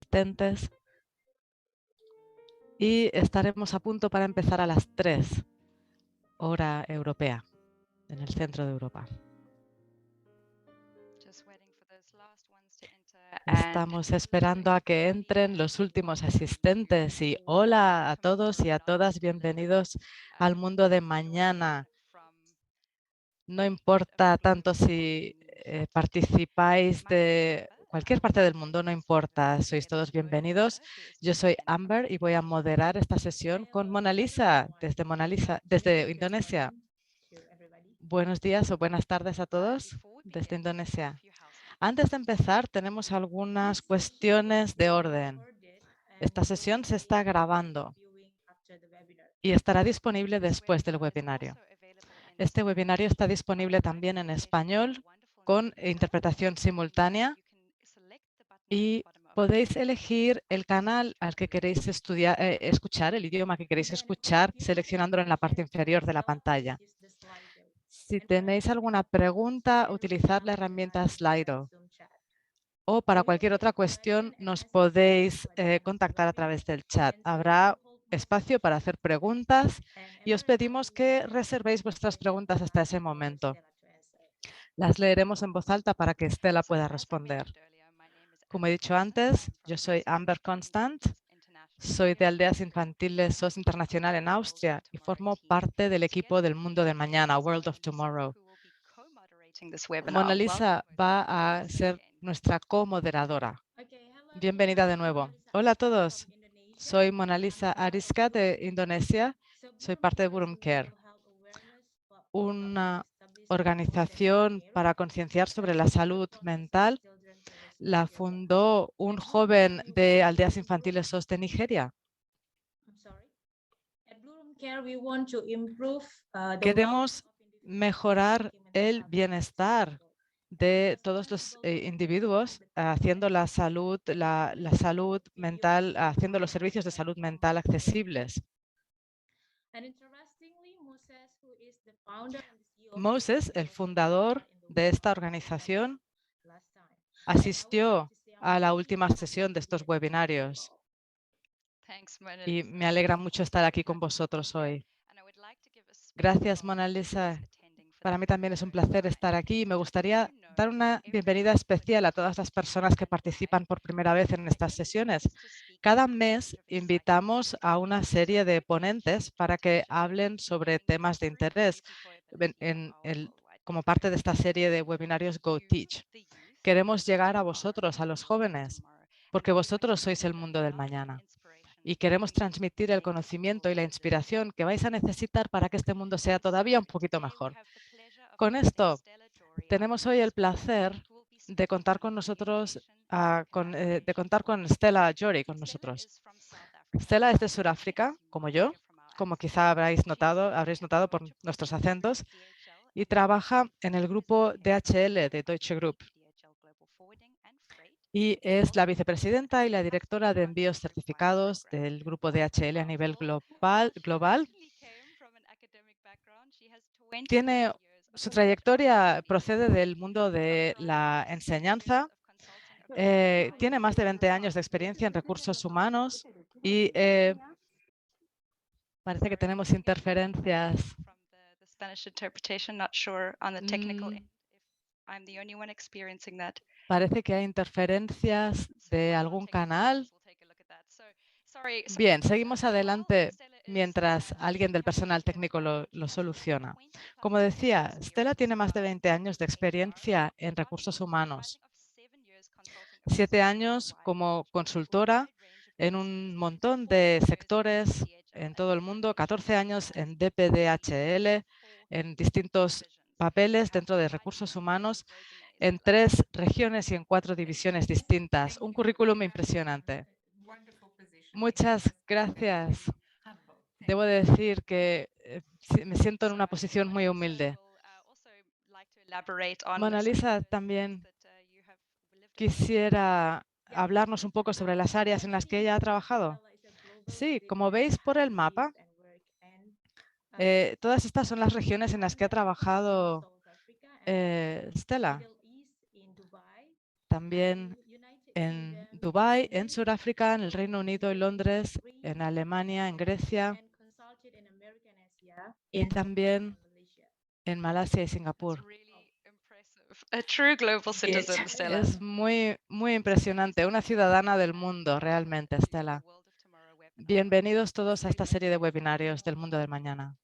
asistentes y estaremos a punto para empezar a las 3, hora europea, en el centro de Europa. Estamos esperando a que entren los últimos asistentes y hola a todos y a todas, bienvenidos al mundo de mañana. No importa tanto si participáis de cualquier parte del mundo, no importa, sois todos bienvenidos. Yo soy Amber y voy a moderar esta sesión con Mona Lisa desde Indonesia. Buenos días o buenas tardes a todos desde Indonesia. Antes de empezar, tenemos algunas cuestiones de orden. Esta sesión se está grabando y estará disponible después del webinario. Este webinario está disponible también en español con interpretación simultánea y podéis elegir el canal al que queréis escuchar, el idioma que queréis escuchar, seleccionándolo en la parte inferior de la pantalla. Si tenéis alguna pregunta, utilizad la herramienta Slido. O para cualquier otra cuestión nos podéis contactar a través del chat. Habrá espacio para hacer preguntas y os pedimos que reservéis vuestras preguntas hasta ese momento. Las leeremos en voz alta para que Stella pueda responder. Como he dicho antes, yo soy Amber Constant, soy de Aldeas Infantiles SOS Internacional en Austria y formo parte del equipo del Mundo del Mañana, World of Tomorrow. Mona Lisa va a ser nuestra co-moderadora. Bienvenida de nuevo. Hola a todos. Soy Mona Lisa Ariska de Indonesia. Soy parte de Burum Care, una organización para concienciar sobre la salud mental. La fundó un joven de Aldeas Infantiles SOS de Nigeria. Queremos mejorar el bienestar de todos los individuos, haciendo la salud mental, haciendo los servicios de salud mental accesibles. Moses, el fundador de esta organización, asistió a la última sesión de estos webinarios y me alegra mucho estar aquí con vosotros hoy. Gracias, Mona Lisa. Para mí también es un placer estar aquí y me gustaría dar una bienvenida especial a todas las personas que participan por primera vez en estas sesiones. Cada mes invitamos a una serie de ponentes para que hablen sobre temas de interés como parte de esta serie de webinarios Go Teach. Queremos llegar a vosotros, a los jóvenes, porque vosotros sois el mundo del mañana. Y queremos transmitir el conocimiento y la inspiración que vais a necesitar para que este mundo sea todavía un poquito mejor. Con esto, tenemos hoy el placer de contar con nosotros, de contar con Stella Jory con nosotros. Stella es de Sudáfrica, como yo, como quizá habréis notado por nuestros acentos, y trabaja en el grupo DHL de Deutsche Group. Y es la vicepresidenta y la directora de envíos certificados del grupo DHL a nivel global. Su trayectoria procede del mundo de la enseñanza. Tiene más de 20 años de experiencia en recursos humanos y parece que tenemos interferencias. Parece que hay interferencias de algún canal. Bien, seguimos adelante mientras alguien del personal técnico lo soluciona. Como decía, Stella tiene más de 20 años de experiencia en recursos humanos. 7 años como consultora en un montón de sectores en todo el mundo, 14 años en DPDHL, en distintos papeles dentro de recursos humanos, en 3 regiones y en 4 divisiones distintas. Un currículum impresionante. Muchas gracias. Debo decir que me siento en una posición muy humilde. Mona Lisa también quisiera hablarnos un poco sobre las áreas en las que ella ha trabajado. Sí, como veis por el mapa, todas estas son las regiones en las que ha trabajado Stella. También en Dubái, en Sudáfrica, en el Reino Unido y Londres, en Alemania, en Grecia y también en Malasia y Singapur. A true global citizen, Stella. Es muy, muy impresionante, una ciudadana del mundo, realmente, Stella. Bienvenidos todos a esta serie de webinarios del mundo del mañana.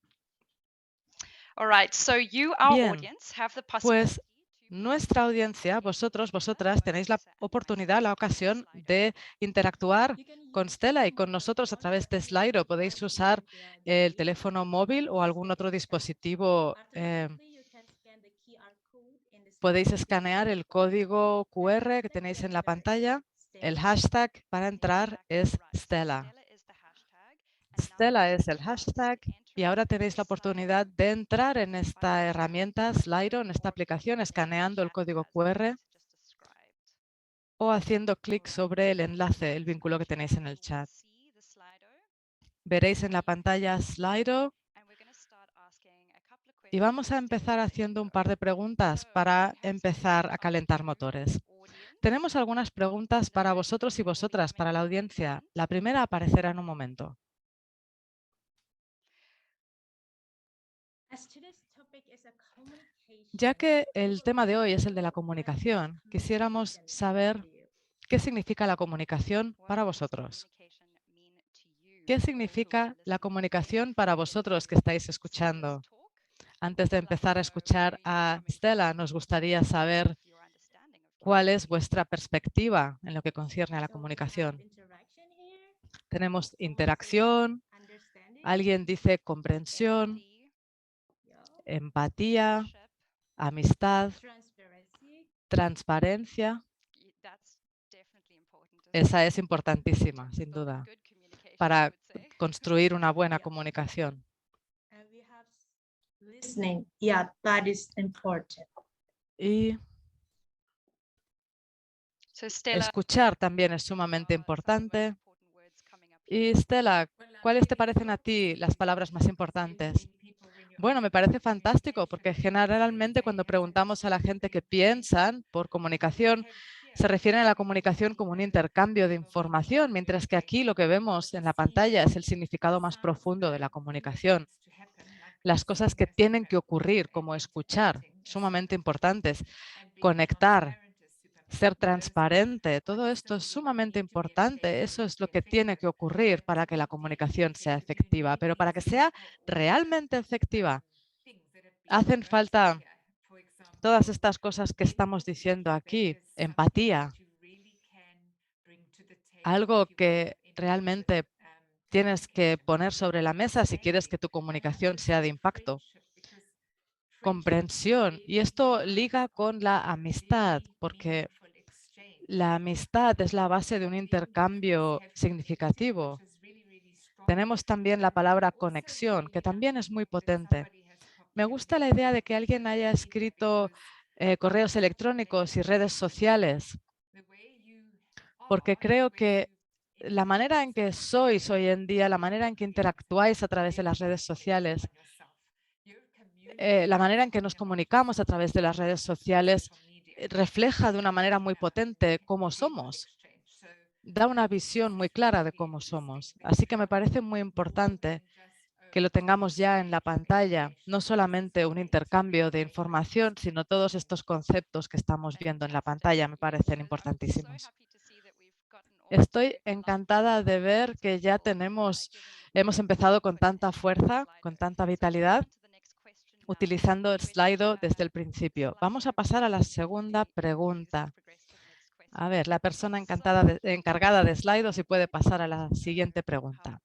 All right, so you, our Bien, audience, have the pues possibility nuestra audiencia, vosotros, vosotras, tenéis la oportunidad, la ocasión de interactuar con Stella y con nosotros a través de Slido. Podéis usar el teléfono móvil o algún otro dispositivo. Podéis escanear el código QR que tenéis en la pantalla. El hashtag para entrar es Stella. Stella es el hashtag y ahora tenéis la oportunidad de entrar en esta herramienta Slido, en esta aplicación, escaneando el código QR o haciendo clic sobre el enlace, el vínculo que tenéis en el chat. Veréis en la pantalla Slido y vamos a empezar haciendo un par de preguntas para empezar a calentar motores. Tenemos algunas preguntas para vosotros y vosotras, para la audiencia. La primera aparecerá en un momento. Ya que el tema de hoy es el de la comunicación, quisiéramos saber qué significa la comunicación para vosotros. ¿Qué significa la comunicación para vosotros que estáis escuchando? Antes de empezar a escuchar a Stella, nos gustaría saber cuál es vuestra perspectiva en lo que concierne a la comunicación. Tenemos interacción, alguien dice comprensión, empatía, amistad, transparencia. Esa es importantísima, sin duda, para construir una buena comunicación. Listening, yeah, that is important. Y So Stella, escuchar también es sumamente importante. Y Stella, ¿cuáles te parecen a ti las palabras más importantes? Bueno, me parece fantástico porque generalmente cuando preguntamos a la gente qué piensan por comunicación, se refieren a la comunicación como un intercambio de información, mientras que aquí lo que vemos en la pantalla es el significado más profundo de la comunicación. Las cosas que tienen que ocurrir, como escuchar, sumamente importantes, conectar, ser transparente, todo esto es sumamente importante. Eso es lo que tiene que ocurrir para que la comunicación sea efectiva. Pero para que sea realmente efectiva, hacen falta todas estas cosas que estamos diciendo aquí. Empatía, algo que realmente tienes que poner sobre la mesa si quieres que tu comunicación sea de impacto. Comprensión, y esto liga con la amistad, porque la amistad es la base de un intercambio significativo. Tenemos también la palabra conexión, que también es muy potente. Me gusta la idea de que alguien haya escrito correos electrónicos y redes sociales, porque creo que la manera en que sois hoy en día, la manera en que interactuáis a través de las redes sociales, la manera en que nos comunicamos a través de las redes sociales refleja de una manera muy potente cómo somos. Da una visión muy clara de cómo somos. Así que me parece muy importante que lo tengamos ya en la pantalla, no solamente un intercambio de información, sino todos estos conceptos que estamos viendo en la pantalla me parecen importantísimos. Estoy encantada de ver que ya hemos empezado con tanta fuerza, con tanta vitalidad, utilizando el Slido desde el principio. Vamos a pasar a la segunda pregunta. A ver, la persona encargada de Slido, si puede pasar a la siguiente pregunta.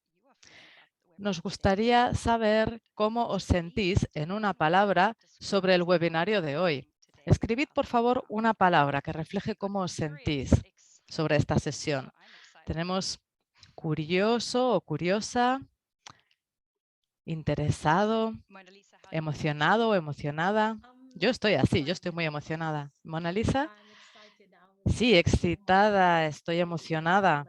Nos gustaría saber cómo os sentís en una palabra sobre el webinario de hoy. Escribid, por favor, una palabra que refleje cómo os sentís sobre esta sesión. Tenemos curioso o curiosa, interesado, emocionado o emocionada. Yo estoy así, yo estoy muy emocionada. Mona Lisa, sí, excitada, estoy emocionada,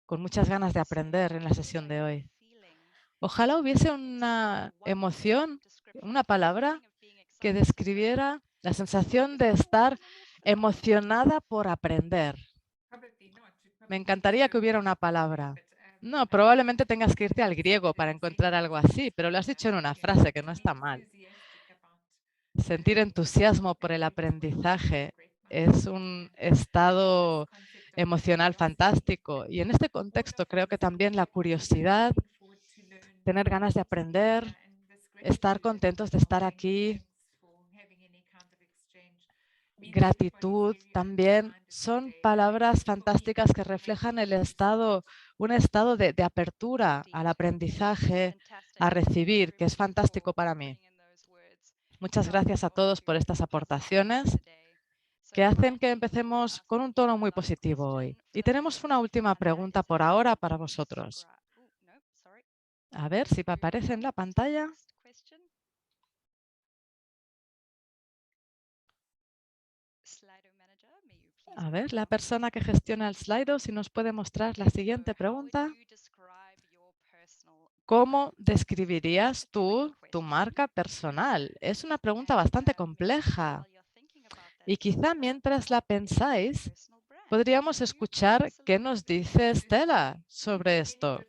con muchas ganas de aprender en la sesión de hoy. Ojalá hubiese una emoción, una palabra que describiera la sensación de estar Emocionada por aprender. Me encantaría que hubiera una palabra. No, probablemente tengas que irte al griego para encontrar algo así, pero lo has dicho en una frase que no está mal. Sentir entusiasmo por el aprendizaje es un estado emocional fantástico. Y en este contexto creo que también la curiosidad, tener ganas de aprender, estar contentos de estar aquí, gratitud también, son palabras fantásticas que reflejan un estado de apertura al aprendizaje, a recibir, que es fantástico para mí. Muchas gracias a todos por estas aportaciones que hacen que empecemos con un tono muy positivo hoy. Y tenemos una última pregunta por ahora para vosotros. A ver si me aparece en la pantalla. A ver, la persona que gestiona el Slido, si nos puede mostrar la siguiente pregunta. ¿Cómo describirías tú tu marca personal? Es una pregunta bastante compleja. Y quizá mientras la pensáis, podríamos escuchar qué nos dice Stella sobre esto.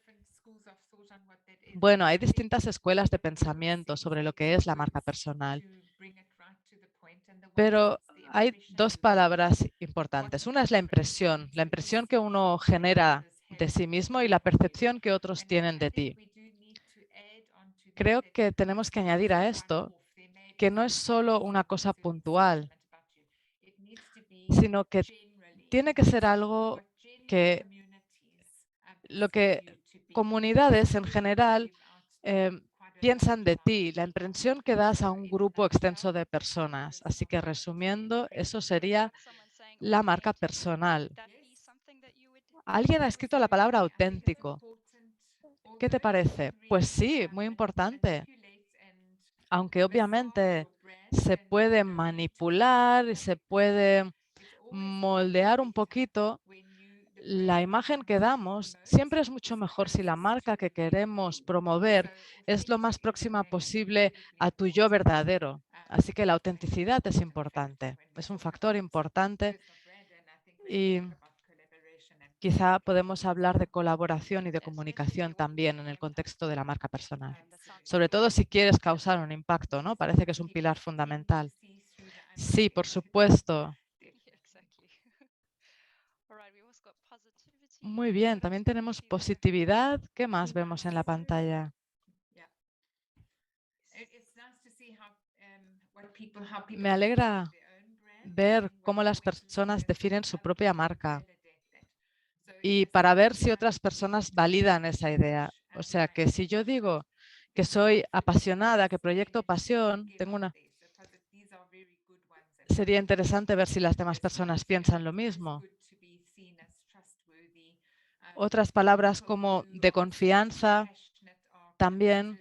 Bueno, hay distintas escuelas de pensamiento sobre lo que es la marca personal, pero hay dos palabras importantes. Una es la impresión que uno genera de sí mismo y la percepción que otros tienen de ti. Creo que tenemos que añadir a esto que no es solo una cosa puntual, sino que tiene que ser algo que lo que comunidades en general piensan de ti, la impresión que das a un grupo extenso de personas. Así que resumiendo, eso sería la marca personal. Alguien ha escrito la palabra auténtico. ¿Qué te parece? Pues sí, muy importante. Aunque obviamente se puede manipular y se puede moldear un poquito, la imagen que damos siempre es mucho mejor si la marca que queremos promover es lo más próxima posible a tu yo verdadero. Así que la autenticidad es importante, es un factor importante y quizá podemos hablar de colaboración y de comunicación también en el contexto de la marca personal. Sobre todo si quieres causar un impacto, ¿no? Parece que es un pilar fundamental. Sí, por supuesto. Muy bien, también tenemos positividad. ¿Qué más vemos en la pantalla? Me alegra ver cómo las personas definen su propia marca y para ver si otras personas validan esa idea. O sea, que si yo digo que soy apasionada, que proyecto pasión, sería interesante ver si las demás personas piensan lo mismo. Otras palabras como de confianza, también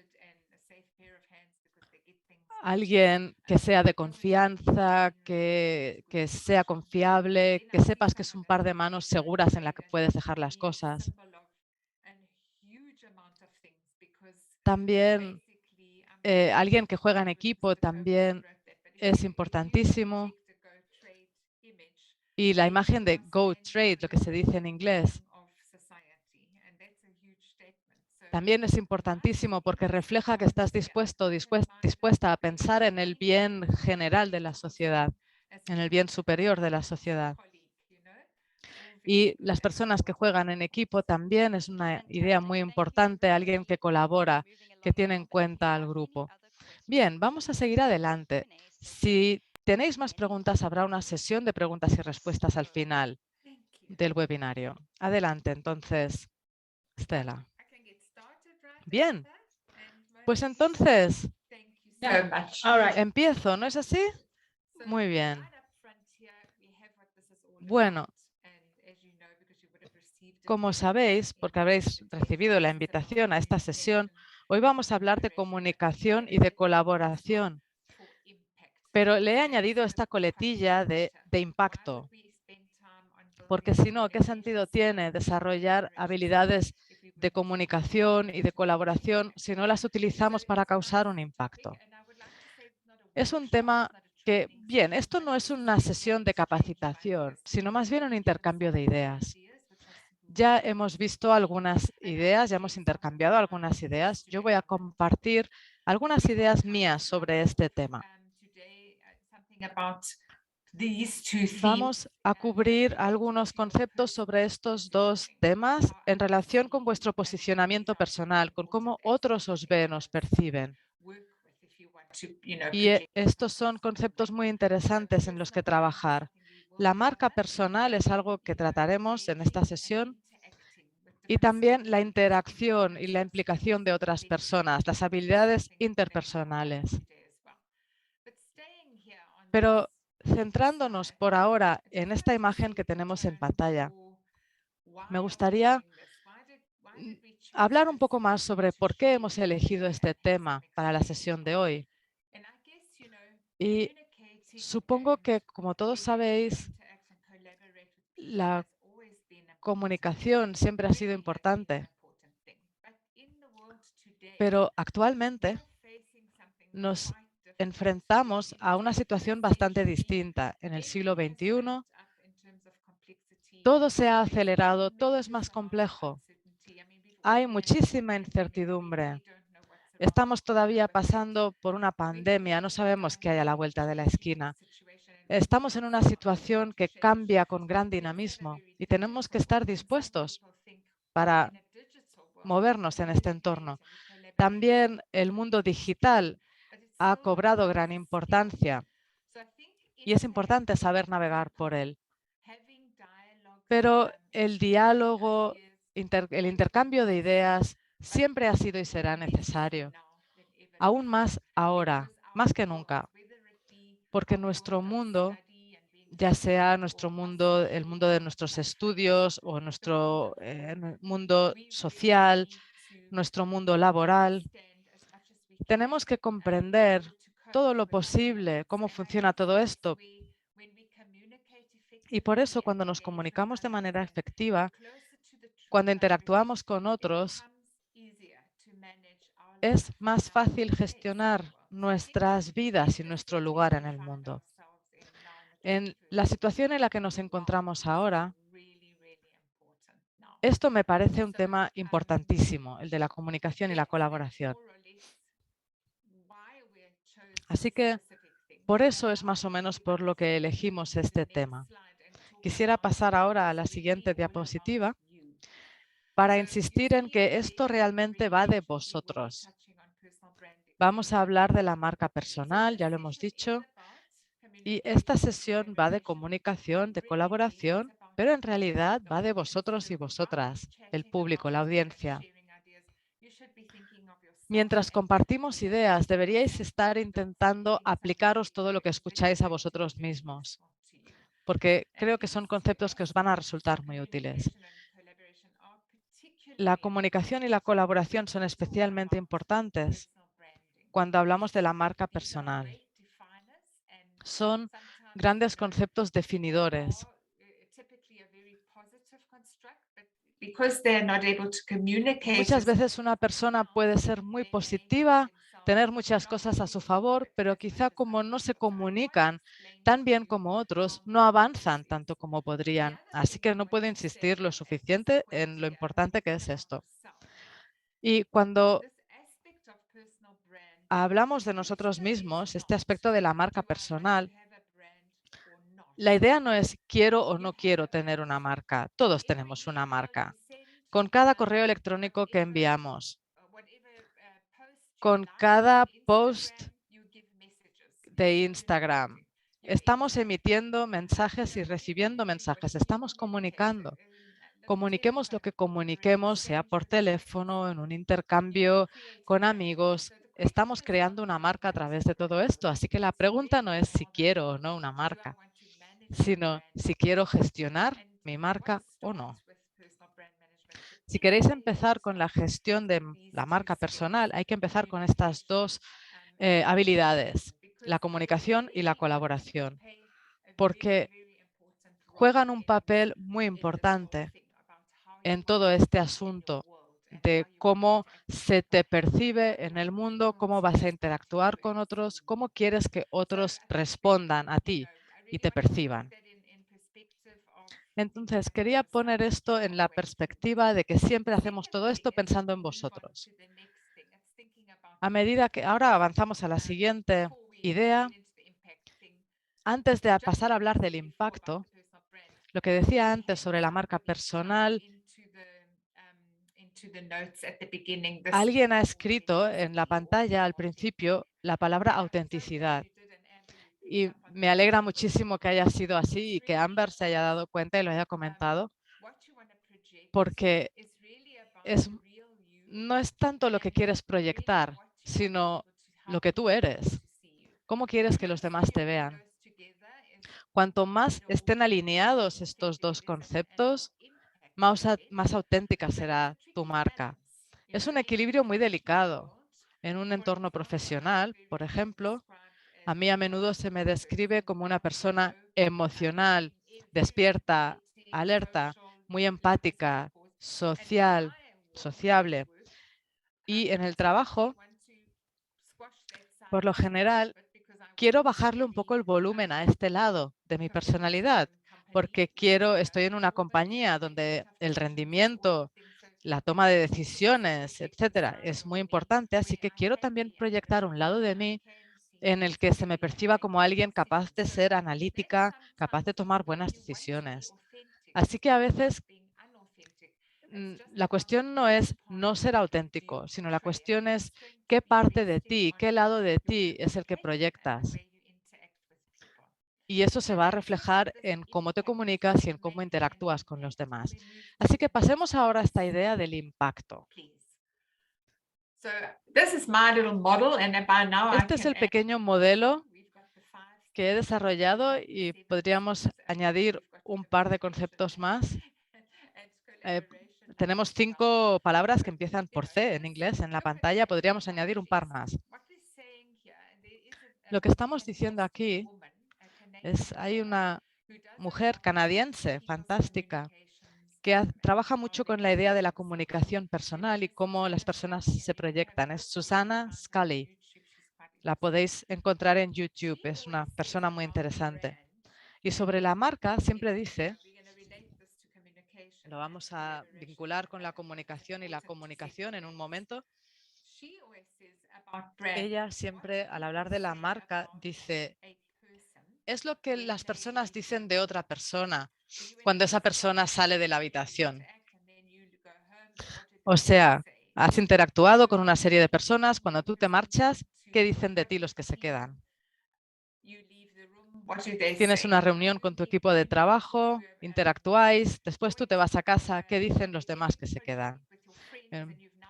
alguien que sea de confianza, que sea confiable, que sepas que es un par de manos seguras en la que puedes dejar las cosas. También alguien que juega en equipo también es importantísimo. Y la imagen de Go Trade, lo que se dice en inglés, también es importantísimo porque refleja que estás dispuesta a pensar en el bien general de la sociedad, en el bien superior de la sociedad. Y las personas que juegan en equipo también es una idea muy importante, alguien que colabora, que tiene en cuenta al grupo. Bien, vamos a seguir adelante. Si tenéis más preguntas, habrá una sesión de preguntas y respuestas al final del webinario. Adelante, entonces, Stella. Bien, pues entonces empiezo, ¿no es así? Muy bien. Bueno, como sabéis, porque habréis recibido la invitación a esta sesión, hoy vamos a hablar de comunicación y de colaboración, pero le he añadido esta coletilla de impacto, porque si no, ¿qué sentido tiene desarrollar habilidades de comunicación y de colaboración si no las utilizamos para causar un impacto? Es un tema que, bien, esto no es una sesión de capacitación, sino más bien un intercambio de ideas. Ya hemos visto algunas ideas, ya hemos intercambiado algunas ideas. Yo voy a compartir algunas ideas mías sobre este tema. Vamos a cubrir algunos conceptos sobre estos dos temas en relación con vuestro posicionamiento personal, con cómo otros os ven, os perciben. Y estos son conceptos muy interesantes en los que trabajar. La marca personal es algo que trataremos en esta sesión y también la interacción y la implicación de otras personas, las habilidades interpersonales. Pero centrándonos por ahora en esta imagen que tenemos en pantalla, me gustaría hablar un poco más sobre por qué hemos elegido este tema para la sesión de hoy. Y supongo que, como todos sabéis, la comunicación siempre ha sido importante, pero actualmente nos enfrentamos a una situación bastante distinta. En el siglo XXI, todo se ha acelerado, todo es más complejo. Hay muchísima incertidumbre. Estamos todavía pasando por una pandemia, no sabemos qué hay a la vuelta de la esquina. Estamos en una situación que cambia con gran dinamismo y tenemos que estar dispuestos para movernos en este entorno. También el mundo digital ha cobrado gran importancia y es importante saber navegar por él. Pero el diálogo, el intercambio de ideas siempre ha sido y será necesario, aún más ahora, más que nunca, porque nuestro mundo, ya sea nuestro mundo, el mundo de nuestros estudios o nuestro mundo social, nuestro mundo laboral, tenemos que comprender todo lo posible, cómo funciona todo esto. Y por eso, cuando nos comunicamos de manera efectiva, cuando interactuamos con otros, es más fácil gestionar nuestras vidas y nuestro lugar en el mundo. En la situación en la que nos encontramos ahora, esto me parece un tema importantísimo, el de la comunicación y la colaboración. Así que por eso es más o menos por lo que elegimos este tema. Quisiera pasar ahora a la siguiente diapositiva para insistir en que esto realmente va de vosotros. Vamos a hablar de la marca personal, ya lo hemos dicho, y esta sesión va de comunicación, de colaboración, pero en realidad va de vosotros y vosotras, el público, la audiencia. Mientras compartimos ideas, deberíais estar intentando aplicaros todo lo que escucháis a vosotros mismos, porque creo que son conceptos que os van a resultar muy útiles. La comunicación y la colaboración son especialmente importantes cuando hablamos de la marca personal. Son grandes conceptos definidores. Muchas veces una persona puede ser muy positiva, tener muchas cosas a su favor, pero quizá como no se comunican tan bien como otros, no avanzan tanto como podrían. Así que no puedo insistir lo suficiente en lo importante que es esto. Y cuando hablamos de nosotros mismos, este aspecto de la marca personal, la idea no es quiero o no quiero tener una marca. Todos tenemos una marca. Con cada correo electrónico que enviamos, con cada post de Instagram, estamos emitiendo mensajes y recibiendo mensajes. Estamos comunicando. Comuniquemos lo que comuniquemos, sea por teléfono, en un intercambio con amigos. Estamos creando una marca a través de todo esto. Así que la pregunta no es si quiero o no una marca, sino si quiero gestionar mi marca o no. Si queréis empezar con la gestión de la marca personal, hay que empezar con estas dos habilidades, la comunicación y la colaboración, porque juegan un papel muy importante en todo este asunto de cómo se te percibe en el mundo, cómo vas a interactuar con otros, cómo quieres que otros respondan a ti y te perciban. Entonces, quería poner esto en la perspectiva de que siempre hacemos todo esto pensando en vosotros. A medida que ahora avanzamos a la siguiente idea, antes de pasar a hablar del impacto, lo que decía antes sobre la marca personal, alguien ha escrito en la pantalla al principio la palabra autenticidad. Y me alegra muchísimo que haya sido así y que Amber se haya dado cuenta y lo haya comentado, porque no es tanto lo que quieres proyectar, sino lo que tú eres. ¿Cómo quieres que los demás te vean? Cuanto más estén alineados estos dos conceptos, más auténtica será tu marca. Es un equilibrio muy delicado. En un entorno profesional, por ejemplo, a mí a menudo se me describe como una persona emocional, despierta, alerta, muy empática, social, sociable. Y en el trabajo, por lo general, quiero bajarle un poco el volumen a este lado de mi personalidad, porque estoy en una compañía donde el rendimiento, la toma de decisiones, etcétera, es muy importante, así que quiero también proyectar un lado de mí en el que se me perciba como alguien capaz de ser analítica, capaz de tomar buenas decisiones. Así que a veces la cuestión no es no ser auténtico, sino la cuestión es qué parte de ti, qué lado de ti es el que proyectas. Y eso se va a reflejar en cómo te comunicas y en cómo interactúas con los demás. Así que pasemos ahora a esta idea del impacto. Este es el pequeño modelo que he desarrollado y podríamos añadir un par de conceptos más. Tenemos 5 palabras que empiezan por C en inglés en la pantalla. Podríamos añadir un par más. Lo que estamos diciendo aquí es hay una mujer canadiense fantástica que trabaja mucho con la idea de la comunicación personal y cómo las personas se proyectan. Es Susanna Scully. La podéis encontrar en YouTube. Es una persona muy interesante. Y sobre la marca siempre dice, lo vamos a vincular con la comunicación y la comunicación en un momento. Ella siempre, al hablar de la marca, dice, es lo que las personas dicen de otra persona cuando esa persona sale de la habitación. O sea, has interactuado con una serie de personas, cuando tú te marchas, ¿qué dicen de ti los que se quedan? Tienes una reunión con tu equipo de trabajo, interactúáis, después tú te vas a casa, ¿qué dicen los demás que se quedan?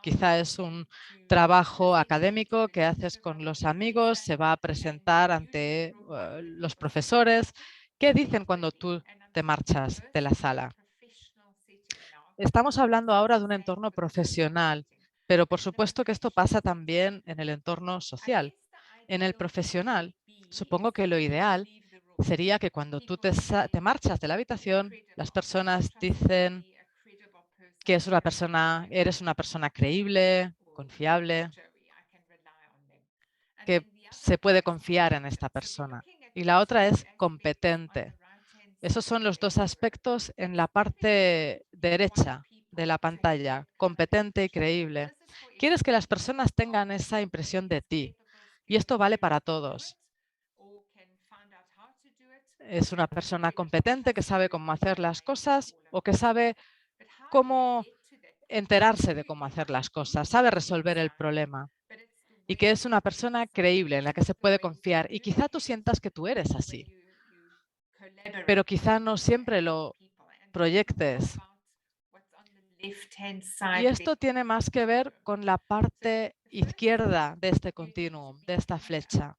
Quizá es un trabajo académico que haces con los amigos, se va a presentar ante los profesores. ¿Qué dicen cuando tú te marchas de la sala? Estamos hablando ahora de un entorno profesional, pero por supuesto que esto pasa también en el entorno social. En el profesional, supongo que lo ideal sería que cuando tú te marchas de la habitación, las personas dicen que eres una persona creíble, confiable, que se puede confiar en esta persona. Y la otra es competente. Esos son los dos aspectos en la parte derecha de la pantalla, competente y creíble. Quieres que las personas tengan esa impresión de ti. Y esto vale para todos. Es una persona competente que sabe cómo hacer las cosas o que sabe cómo enterarse de cómo hacer las cosas, sabe resolver el problema y que es una persona creíble en la que se puede confiar. Y quizá tú sientas que tú eres así, pero quizá no siempre lo proyectes. Y esto tiene más que ver con la parte izquierda de este continuum, de esta flecha.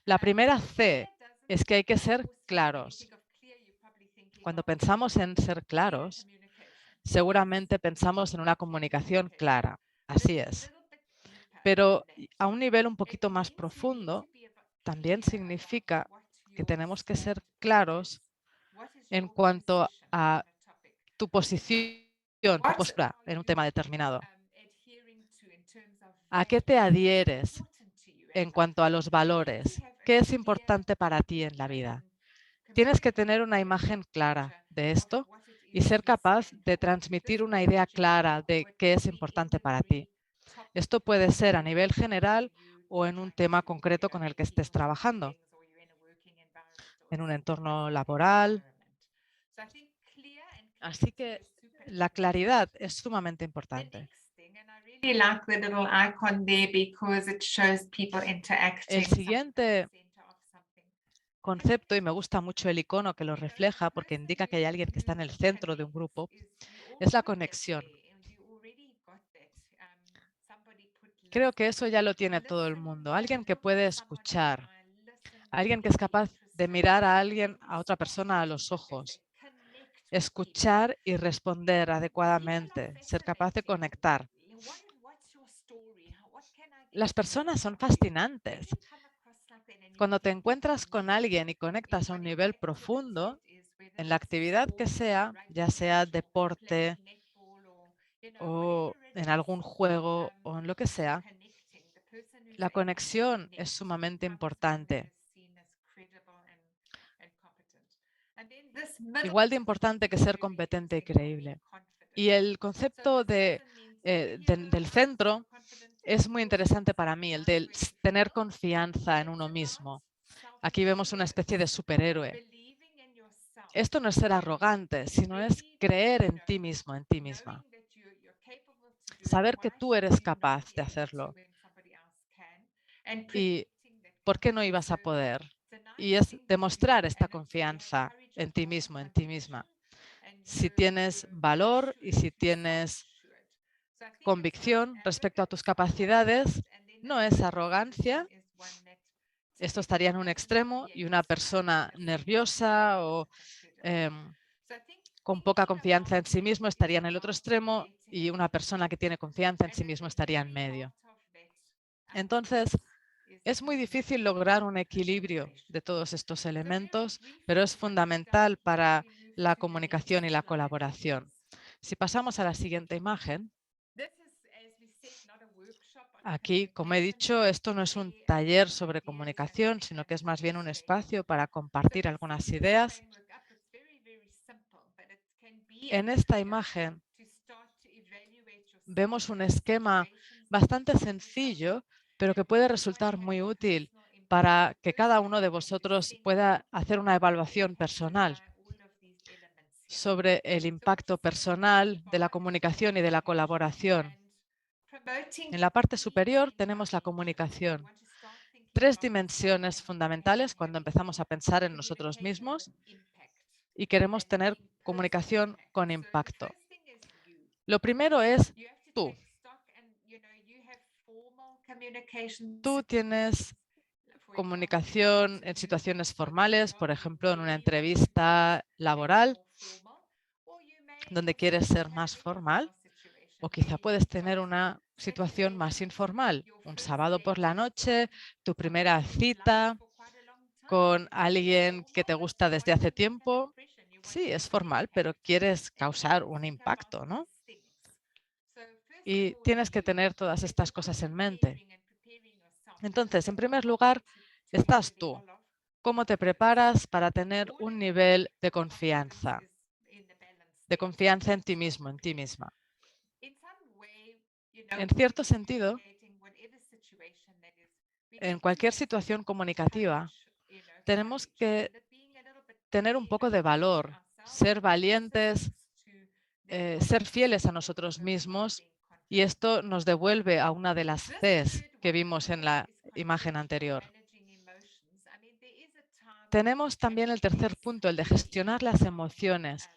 La primera C es que hay que ser claros. Cuando pensamos en ser claros, seguramente pensamos en una comunicación clara. Así es. Pero a un nivel un poquito más profundo, también significa que tenemos que ser claros en cuanto a tu posición, tu postura en un tema determinado. ¿A qué te adhieres en cuanto a los valores? ¿Qué es importante para ti en la vida? Tienes que tener una imagen clara de esto y ser capaz de transmitir una idea clara de qué es importante para ti. Esto puede ser a nivel general o en un tema concreto con el que estés trabajando, en un entorno laboral. Así que la claridad es sumamente importante. really like the little icon there because it shows people interacting. El siguiente concepto, y me gusta mucho el icono que lo refleja porque indica que hay alguien que está en el centro de un grupo, es la conexión. Creo que eso ya lo tiene todo el mundo. Alguien que puede escuchar, alguien que es capaz de mirar a otra persona a los ojos, escuchar y responder adecuadamente, ser capaz de conectar. Las personas son fascinantes. Cuando te encuentras con alguien y conectas a un nivel profundo, en la actividad que sea, ya sea deporte o en algún juego o en lo que sea, la conexión es sumamente importante. Igual de importante que ser competente y creíble. Y el concepto del centro es muy interesante para mí, el de tener confianza en uno mismo. Aquí vemos una especie de superhéroe. Esto no es ser arrogante, sino es creer en ti mismo, en ti misma. Saber que tú eres capaz de hacerlo. ¿Y por qué no ibas a poder? Y es demostrar esta confianza en ti mismo, en ti misma. Si tienes valor y si tienes convicción respecto a tus capacidades, no es arrogancia. Esto estaría en un extremo y una persona nerviosa o con poca confianza en sí mismo estaría en el otro extremo y una persona que tiene confianza en sí mismo estaría en medio. Entonces, es muy difícil lograr un equilibrio de todos estos elementos, pero es fundamental para la comunicación y la colaboración. Si pasamos a la siguiente imagen, aquí, como he dicho, esto no es un taller sobre comunicación, sino que es más bien un espacio para compartir algunas ideas. En esta imagen vemos un esquema bastante sencillo, pero que puede resultar muy útil para que cada uno de vosotros pueda hacer una evaluación personal sobre el impacto personal de la comunicación y de la colaboración. En la parte superior tenemos la comunicación. 3 dimensiones fundamentales cuando empezamos a pensar en nosotros mismos y queremos tener comunicación con impacto. Lo primero es tú. Tú tienes comunicación en situaciones formales, por ejemplo, en una entrevista laboral, donde quieres ser más formal, o quizá puedes tener una situación más informal, un sábado por la noche, tu primera cita con alguien que te gusta desde hace tiempo. Sí, es formal, pero quieres causar un impacto, ¿no? Y tienes que tener todas estas cosas en mente. Entonces, en primer lugar, estás tú. ¿Cómo te preparas para tener un nivel de confianza en ti mismo, en ti misma? En cierto sentido, en cualquier situación comunicativa, tenemos que tener un poco de valor, ser valientes, ser fieles a nosotros mismos, y esto nos devuelve a una de las Cs que vimos en la imagen anterior. Tenemos también el tercer punto, el de gestionar las emociones.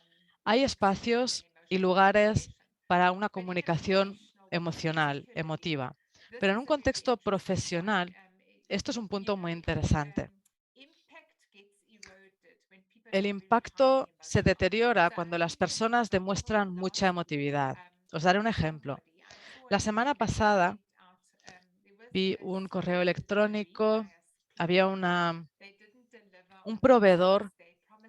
Hay espacios y lugares para una comunicación emocional, emotiva, pero en un contexto profesional, esto es un punto muy interesante. El impacto se deteriora cuando las personas demuestran mucha emotividad. Os daré un ejemplo. La semana pasada vi un correo electrónico, había un proveedor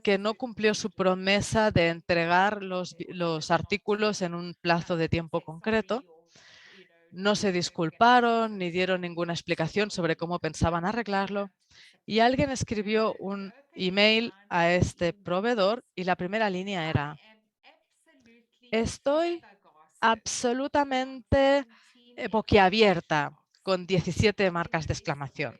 que no cumplió su promesa de entregar los artículos en un plazo de tiempo concreto. no se disculparon ni dieron ninguna explicación sobre cómo pensaban arreglarlo. Y alguien escribió un email a este proveedor y la primera línea era: estoy absolutamente boquiabierta, con 17 marcas de exclamación.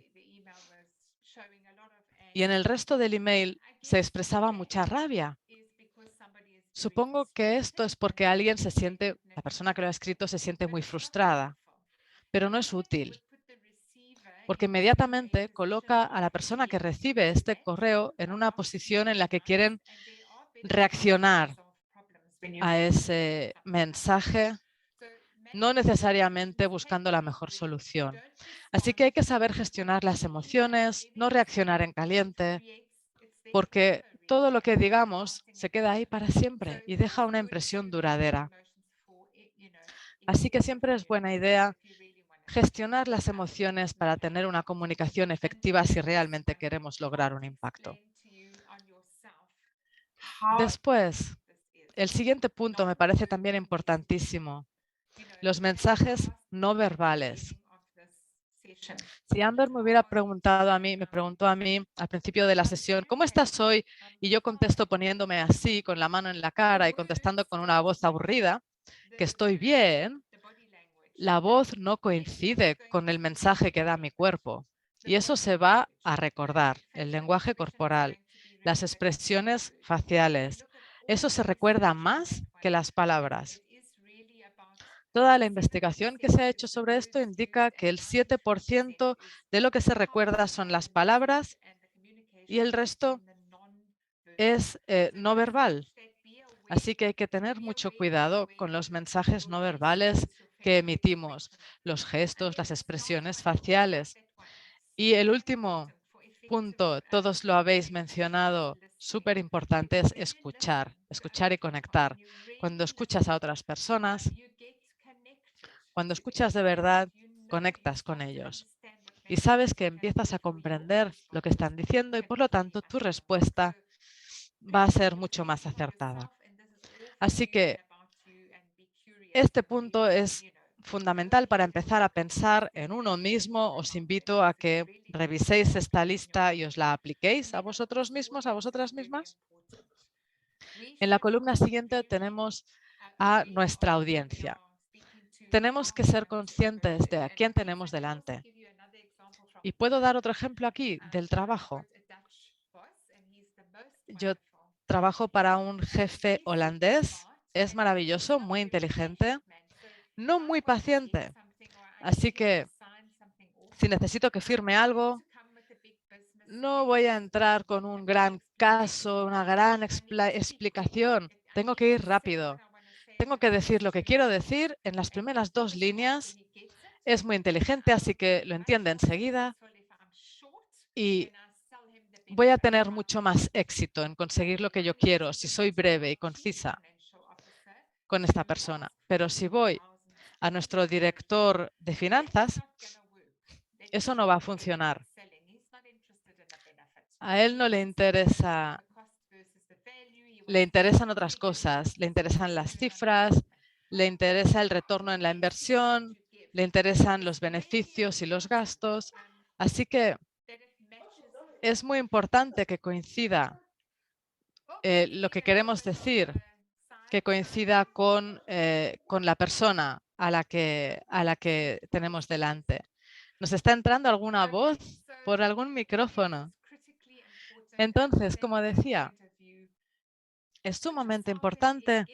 Y en el resto del email se expresaba mucha rabia. Supongo que esto es porque alguien la persona que lo ha escrito se siente muy frustrada, pero no es útil, porque inmediatamente coloca a la persona que recibe este correo en una posición en la que quieren reaccionar a ese mensaje, no necesariamente buscando la mejor solución. Así que hay que saber gestionar las emociones, no reaccionar en caliente, porque todo lo que digamos se queda ahí para siempre y deja una impresión duradera. Así que siempre es buena idea gestionar las emociones para tener una comunicación efectiva si realmente queremos lograr un impacto. Después, el siguiente punto me parece también importantísimo: los mensajes no verbales. Si Amber me hubiera preguntado a mí, me preguntó a mí al principio de la sesión, ¿cómo estás hoy? Y yo contesto poniéndome así, con la mano en la cara y contestando con una voz aburrida, que estoy bien, la voz no coincide con el mensaje que da mi cuerpo. Y eso se va a recordar, el lenguaje corporal, las expresiones faciales. Eso se recuerda más que las palabras. Toda la investigación que se ha hecho sobre esto indica que el 7% de lo que se recuerda son las palabras y el resto es no verbal. Así que hay que tener mucho cuidado con los mensajes no verbales que emitimos, los gestos, las expresiones faciales. Y el último punto, todos lo habéis mencionado, súper importante, es escuchar y conectar. Cuando escuchas a otras personas, cuando escuchas de verdad, conectas con ellos y sabes que empiezas a comprender lo que están diciendo y por lo tanto tu respuesta va a ser mucho más acertada. Así que este punto es fundamental para empezar a pensar en uno mismo. Os invito a que reviséis esta lista y os la apliquéis a vosotros mismos, a vosotras mismas. En la columna siguiente tenemos a nuestra audiencia. Tenemos que ser conscientes de a quién tenemos delante. Y puedo dar otro ejemplo aquí del trabajo. Yo trabajo para un jefe holandés. Es maravilloso, muy inteligente, no muy paciente. Así que si necesito que firme algo, no voy a entrar con un gran caso, una gran explicación. Tengo que ir rápido. Tengo que decir lo que quiero decir en las primeras 2 líneas. Es muy inteligente, así que lo entiende enseguida. Y voy a tener mucho más éxito en conseguir lo que yo quiero si soy breve y concisa con esta persona. Pero si voy a nuestro director de finanzas, eso no va a funcionar. A él no le interesa, le interesan otras cosas, le interesan las cifras, le interesa el retorno en la inversión, le interesan los beneficios y los gastos. Así que es muy importante que coincida lo que queremos decir, que coincida con la persona a la que tenemos delante. ¿Nos está entrando alguna voz por algún micrófono? Entonces, como decía, es sumamente importante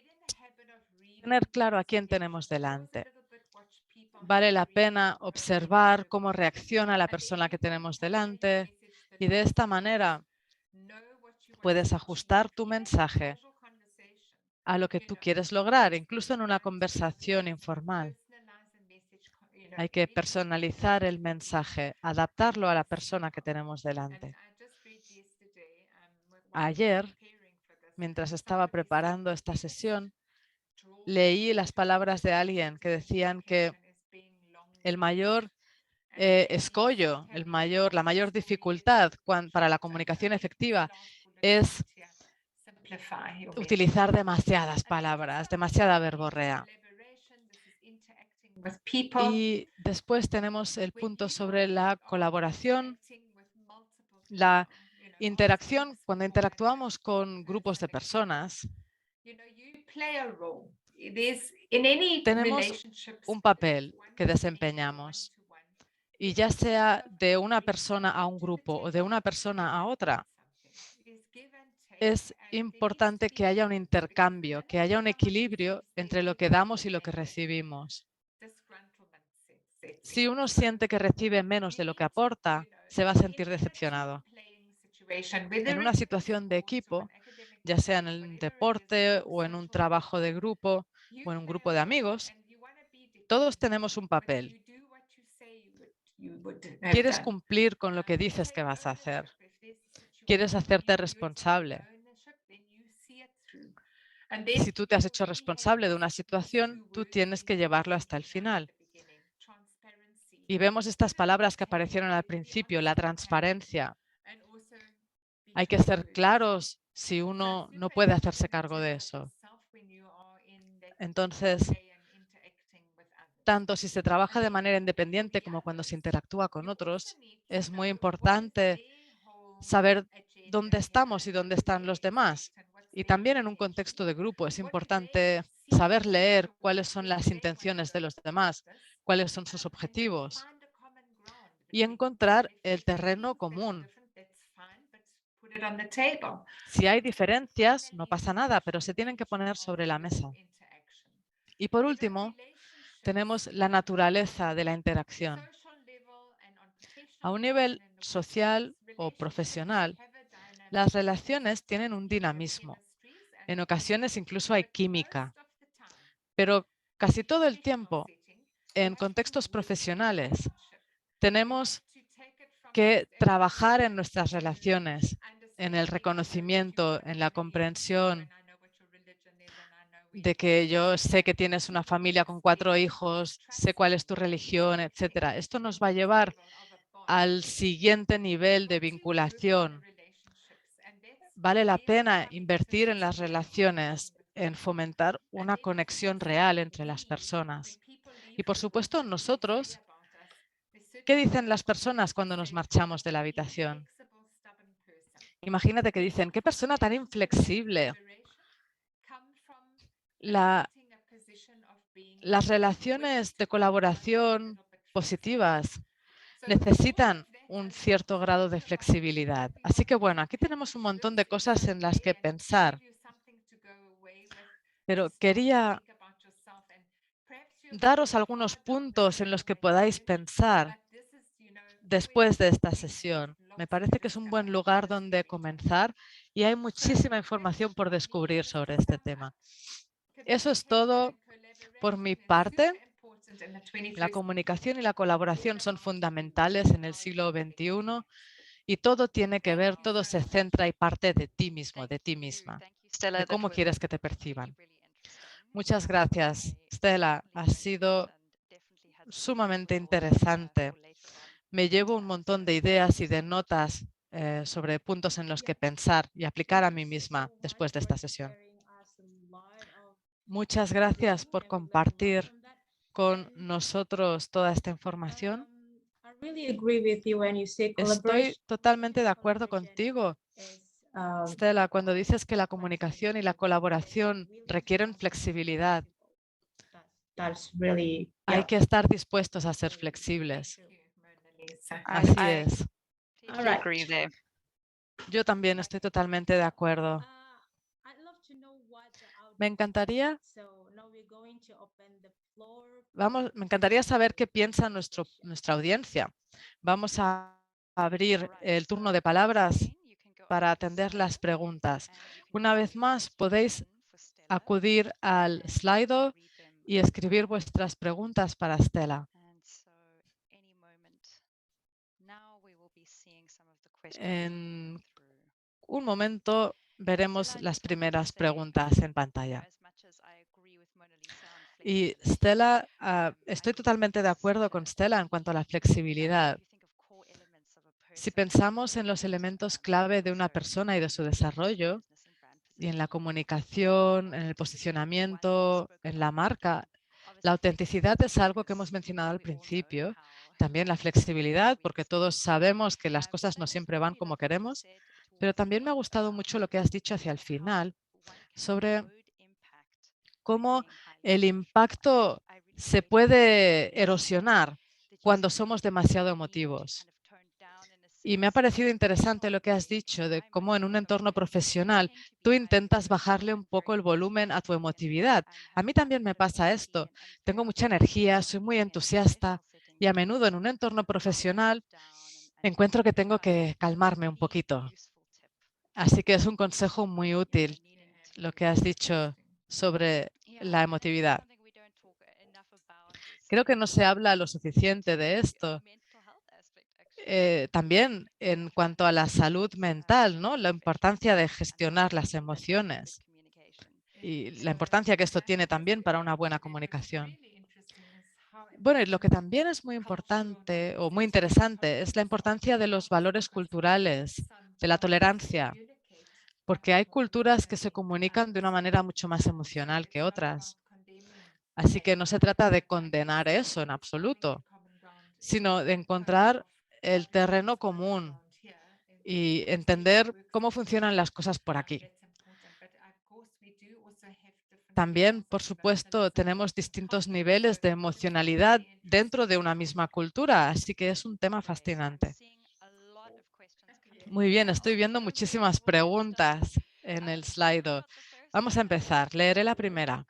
tener claro a quién tenemos delante. Vale la pena observar cómo reacciona la persona que tenemos delante y de esta manera puedes ajustar tu mensaje a lo que tú quieres lograr, incluso en una conversación informal. Hay que personalizar el mensaje, adaptarlo a la persona que tenemos delante. Ayer, mientras estaba preparando esta sesión, leí las palabras de alguien que decían que el mayor escollo, la mayor dificultad para la comunicación efectiva es utilizar demasiadas palabras, demasiada verborrea. with people. Y después tenemos el punto sobre la colaboración, la interacción. Cuando interactuamos con grupos de personas, tenemos un papel que desempeñamos. Y ya sea de una persona a un grupo o de una persona a otra, es importante que haya un intercambio, que haya un equilibrio entre lo que damos y lo que recibimos. Si uno siente que recibe menos de lo que aporta, se va a sentir decepcionado. En una situación de equipo, ya sea en el deporte o en un trabajo de grupo o en un grupo de amigos, todos tenemos un papel. Quieres cumplir con lo que dices que vas a hacer. Quieres hacerte responsable. Si tú te has hecho responsable de una situación, tú tienes que llevarlo hasta el final. Y vemos estas palabras que aparecieron al principio, la transparencia. Hay que ser claros si uno no puede hacerse cargo de eso. Entonces, tanto si se trabaja de manera independiente como cuando se interactúa con otros, es muy importante saber dónde estamos y dónde están los demás. Y también en un contexto de grupo es importante saber leer cuáles son las intenciones de los demás, cuáles son sus objetivos y encontrar el terreno común. Si hay diferencias, no pasa nada, pero se tienen que poner sobre la mesa. Y por último, tenemos la naturaleza de la interacción. A un nivel social o profesional, las relaciones tienen un dinamismo. En ocasiones incluso hay química, pero casi todo el tiempo, en contextos profesionales, tenemos que trabajar en nuestras relaciones, en el reconocimiento, en la comprensión de que yo sé que tienes una familia con 4 hijos, sé cuál es tu religión, etcétera. Esto nos va a llevar al siguiente nivel de vinculación. Vale la pena invertir en las relaciones, en fomentar una conexión real entre las personas. Y por supuesto, nosotros, ¿qué dicen las personas cuando nos marchamos de la habitación? Imagínate que dicen, qué persona tan inflexible. Las relaciones de colaboración positivas necesitan un cierto grado de flexibilidad. Así que bueno, aquí tenemos un montón de cosas en las que pensar. Pero quería daros algunos puntos en los que podáis pensar después de esta sesión. Me parece que es un buen lugar donde comenzar y hay muchísima información por descubrir sobre este tema. Eso es todo por mi parte. La comunicación y la colaboración son fundamentales en el siglo XXI y todo tiene que ver, todo se centra y parte de ti mismo, de ti misma, de cómo quieres que te perciban. Muchas gracias, Stella. Ha sido sumamente interesante. Me llevo un montón de ideas y de notas sobre puntos en los que pensar y aplicar a mí misma después de esta sesión. Muchas gracias por compartir con nosotros toda esta información. Estoy totalmente de acuerdo contigo, Stella, cuando dices que la comunicación y la colaboración requieren flexibilidad. Hay que estar dispuestos a ser flexibles. Así es. Agree there. Yo también estoy totalmente de acuerdo. Me encantaría saber qué piensa nuestra audiencia. Vamos a abrir el turno de palabras para atender las preguntas. Una vez más, podéis acudir al Slido y escribir vuestras preguntas para Stella. En un momento veremos las primeras preguntas en pantalla. Y Stella, estoy totalmente de acuerdo con Stella en cuanto a la flexibilidad. Si pensamos en los elementos clave de una persona y de su desarrollo, y en la comunicación, en el posicionamiento, en la marca, La autenticidad es algo que hemos mencionado al principio. También la flexibilidad, porque todos sabemos que las cosas no siempre van como queremos. Pero también me ha gustado mucho lo que has dicho hacia el final sobre cómo el impacto se puede erosionar cuando somos demasiado emotivos. Y me ha parecido interesante lo que has dicho de cómo en un entorno profesional tú intentas bajarle un poco el volumen a tu emotividad. A mí también me pasa esto. Tengo mucha energía, soy muy entusiasta y a menudo en un entorno profesional encuentro que tengo que calmarme un poquito. Así que es un consejo muy útil lo que has dicho sobre la emotividad. Creo que no se habla lo suficiente de esto. También en cuanto a la salud mental, ¿no? La importancia de gestionar las emociones y la importancia que esto tiene también para una buena comunicación. Bueno, y lo que también es muy importante o muy interesante es la importancia de los valores culturales, de la tolerancia, porque hay culturas que se comunican de una manera mucho más emocional que otras. Así que no se trata de condenar eso en absoluto, sino de encontrar el terreno común y entender cómo funcionan las cosas por aquí. También, por supuesto, tenemos distintos niveles de emocionalidad dentro de una misma cultura, así que es un tema fascinante. Muy bien, estoy viendo muchísimas preguntas en el slide. Vamos a empezar. Leeré la primera.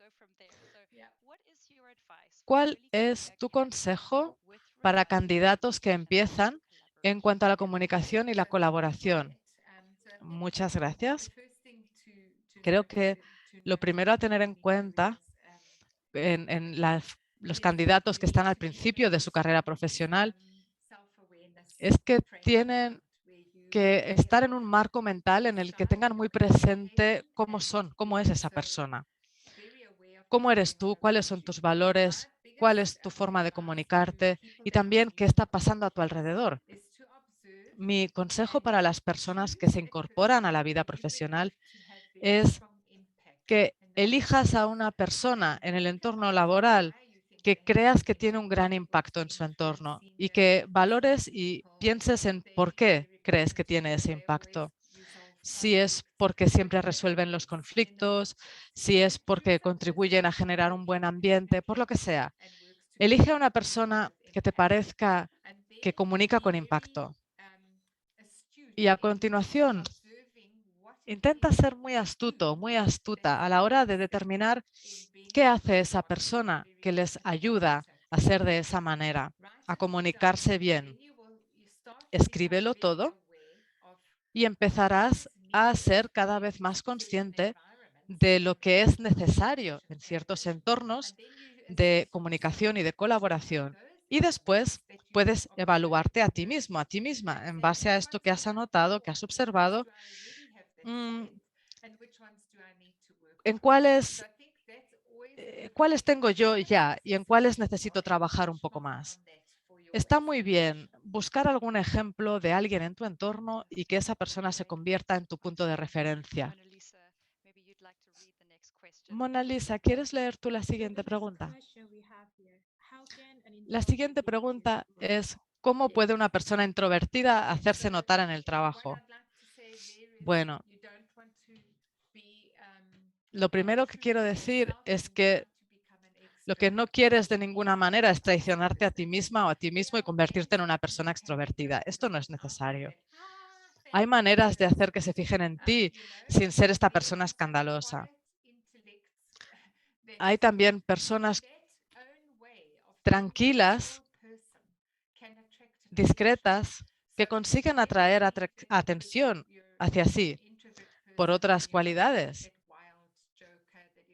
¿Cuál es tu consejo para candidatos que empiezan en cuanto a la comunicación y la colaboración? Muchas gracias. Creo que lo primero a tener en cuenta en los candidatos que están al principio de su carrera profesional es que tienen que estar en un marco mental en el que tengan muy presente cómo son, cómo es esa persona. ¿Cómo eres tú? ¿Cuáles son tus valores? ¿Cuál es tu forma de comunicarte? Y también qué está pasando a tu alrededor. Mi consejo para las personas que se incorporan a la vida profesional es que elijas a una persona en el entorno laboral que creas que tiene un gran impacto en su entorno y que valores y pienses en por qué crees que tiene ese impacto. Si es porque siempre resuelven los conflictos, si es porque contribuyen a generar un buen ambiente, por lo que sea. Elige a una persona que te parezca que comunica con impacto. Y a continuación, intenta ser muy astuto, muy astuta a la hora de determinar qué hace esa persona que les ayuda a ser de esa manera, a comunicarse bien. Escríbelo todo y empezarás a ser cada vez más consciente de lo que es necesario en ciertos entornos de comunicación y de colaboración. Y después puedes evaluarte a ti mismo, a ti misma, en base a esto que has anotado, que has observado, en cuáles tengo yo ya y en cuáles necesito trabajar un poco más. Está muy bien buscar algún ejemplo de alguien en tu entorno y que esa persona se convierta en tu punto de referencia. Mona Lisa, ¿quieres leer tú la siguiente pregunta? La siguiente pregunta es, ¿cómo puede una persona introvertida hacerse notar en el trabajo? Bueno, lo primero que quiero decir es que lo que no quieres de ninguna manera es traicionarte a ti misma o a ti mismo y convertirte en una persona extrovertida. Esto no es necesario. Hay maneras de hacer que se fijen en ti sin ser esta persona escandalosa. Hay también personas tranquilas, discretas, que consiguen atraer atención hacia sí por otras cualidades.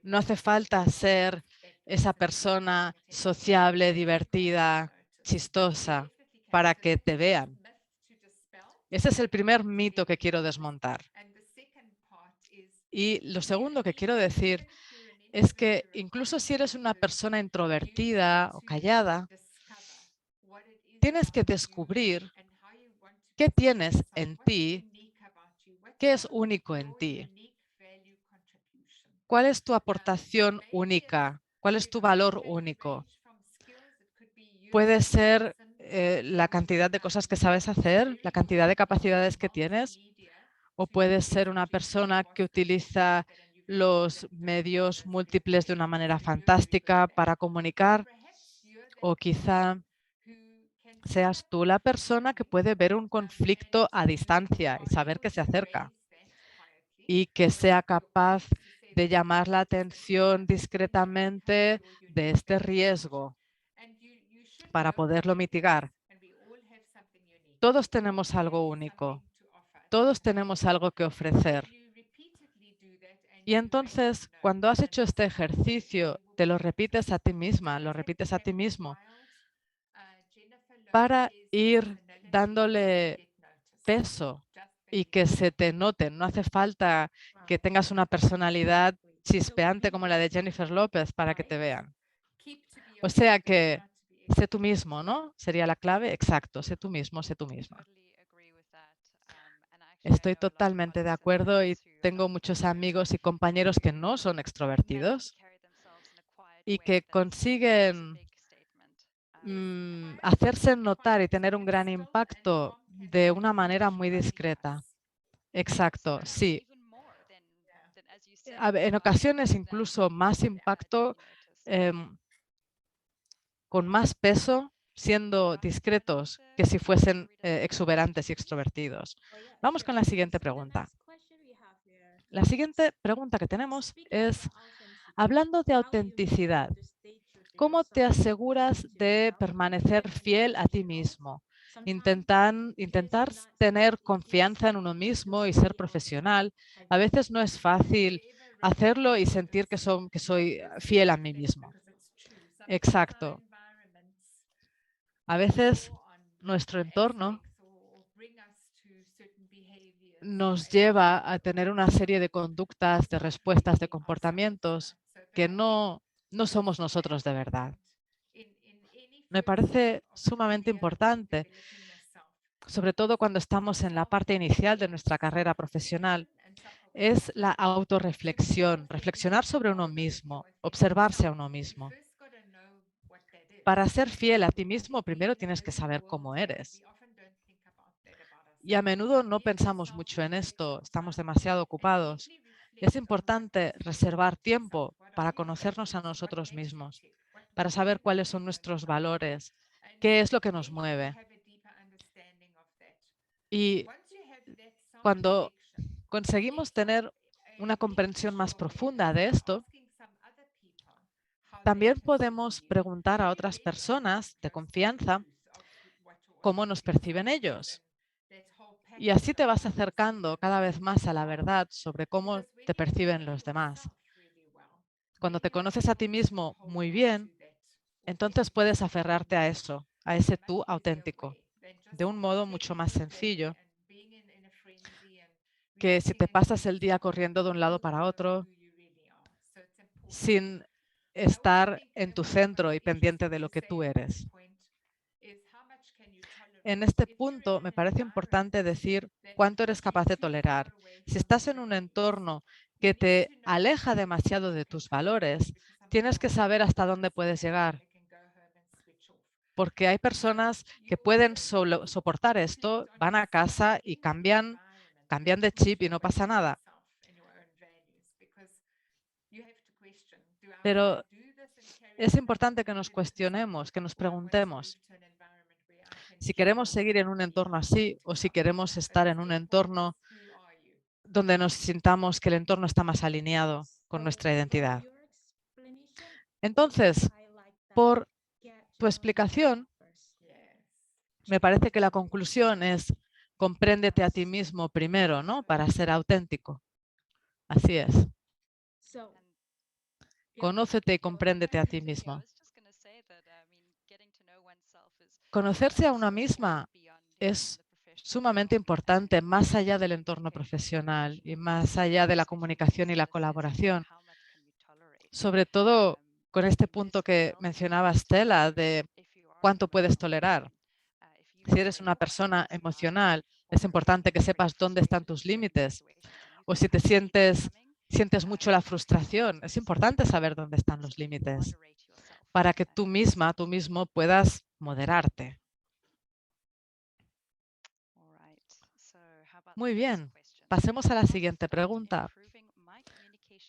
No hace falta ser esa persona sociable, divertida, chistosa para que te vean. Ese es el primer mito que quiero desmontar. Y lo segundo que quiero decir es que incluso si eres una persona introvertida o callada, tienes que descubrir qué tienes en ti, qué es único en ti. ¿Cuál es tu aportación única ¿Cuál es tu valor único? Puede ser la cantidad de cosas que sabes hacer, la cantidad de capacidades que tienes, o puedes ser una persona que utiliza los medios múltiples de una manera fantástica para comunicar, o quizá seas tú la persona que puede ver un conflicto a distancia y saber que se acerca y que sea capaz de llamar la atención discretamente de este riesgo para poderlo mitigar. Todos tenemos algo único, todos tenemos algo que ofrecer. Y entonces, cuando has hecho este ejercicio, te lo repites a ti misma, lo repites a ti mismo, para ir dándole peso y que se te noten. No hace falta que tengas una personalidad chispeante como la de Jennifer López para que te vean. O sea que sé tú mismo, ¿no? Sería la clave. Exacto, sé tú mismo, sé tú misma. Estoy totalmente de acuerdo y tengo muchos amigos y compañeros que no son extrovertidos y que consiguen hacerse notar y tener un gran impacto de una manera muy discreta. Exacto, sí. En ocasiones incluso más impacto, con más peso, siendo discretos que si fuesen exuberantes y extrovertidos. Vamos con la siguiente pregunta. La siguiente pregunta que tenemos es, hablando de autenticidad, ¿cómo te aseguras de permanecer fiel a ti mismo? Intentar tener confianza en uno mismo y ser profesional. A veces no es fácil hacerlo y sentir que soy fiel a mí mismo. Exacto. A veces nuestro entorno nos lleva a tener una serie de conductas, de respuestas, de comportamientos que no somos nosotros de verdad. Me parece sumamente importante, sobre todo cuando estamos en la parte inicial de nuestra carrera profesional, es la autorreflexión, reflexionar sobre uno mismo, observarse a uno mismo. Para ser fiel a ti mismo, primero tienes que saber cómo eres. Y a menudo no pensamos mucho en esto, estamos demasiado ocupados. Es importante reservar tiempo para conocernos a nosotros mismos, para saber cuáles son nuestros valores, qué es lo que nos mueve. Y cuando conseguimos tener una comprensión más profunda de esto, también podemos preguntar a otras personas de confianza cómo nos perciben ellos. Y así te vas acercando cada vez más a la verdad sobre cómo te perciben los demás. Cuando te conoces a ti mismo muy bien, entonces puedes aferrarte a eso, a ese tú auténtico, de un modo mucho más sencillo que si te pasas el día corriendo de un lado para otro sin estar en tu centro y pendiente de lo que tú eres. En este punto me parece importante decir cuánto eres capaz de tolerar. Si estás en un entorno que te aleja demasiado de tus valores, tienes que saber hasta dónde puedes llegar. Porque hay personas que pueden soportar esto, van a casa y cambian de chip y no pasa nada. Pero es importante que nos cuestionemos, que nos preguntemos si queremos seguir en un entorno así o si queremos estar en un entorno donde nos sintamos que el entorno está más alineado con nuestra identidad. Entonces, por tu explicación, me parece que la conclusión es compréndete a ti mismo primero, ¿no? Para ser auténtico. Así es. Conócete y compréndete a ti mismo. Conocerse a una misma es sumamente importante, más allá del entorno profesional y más allá de la comunicación y la colaboración. Sobre todo con este punto que mencionaba Stella de cuánto puedes tolerar. Si eres una persona emocional, es importante que sepas dónde están tus límites. O si te sientes sientes mucho la frustración. Es importante saber dónde están los límites para que tú misma, tú mismo puedas moderarte. Muy bien, pasemos a la siguiente pregunta.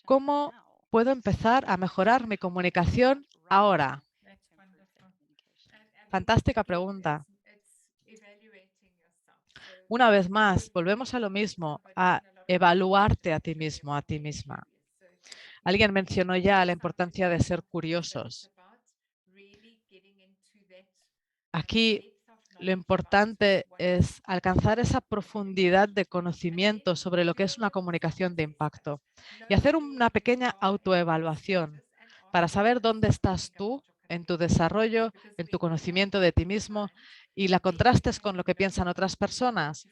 ¿Cómo puedo empezar a mejorar mi comunicación ahora? That's wonderful. And Fantástica again, pregunta. it's evaluating yourself. So Una vez más, volvemos a lo mismo, a evaluarte a ti mismo, a ti misma. Alguien mencionó ya la importancia de ser curiosos. Aquí lo importante es alcanzar esa profundidad de conocimiento sobre lo que es una comunicación de impacto y hacer una pequeña autoevaluación para saber dónde estás tú en tu desarrollo, en tu conocimiento de ti mismo y la contrastes con lo que piensan otras personas.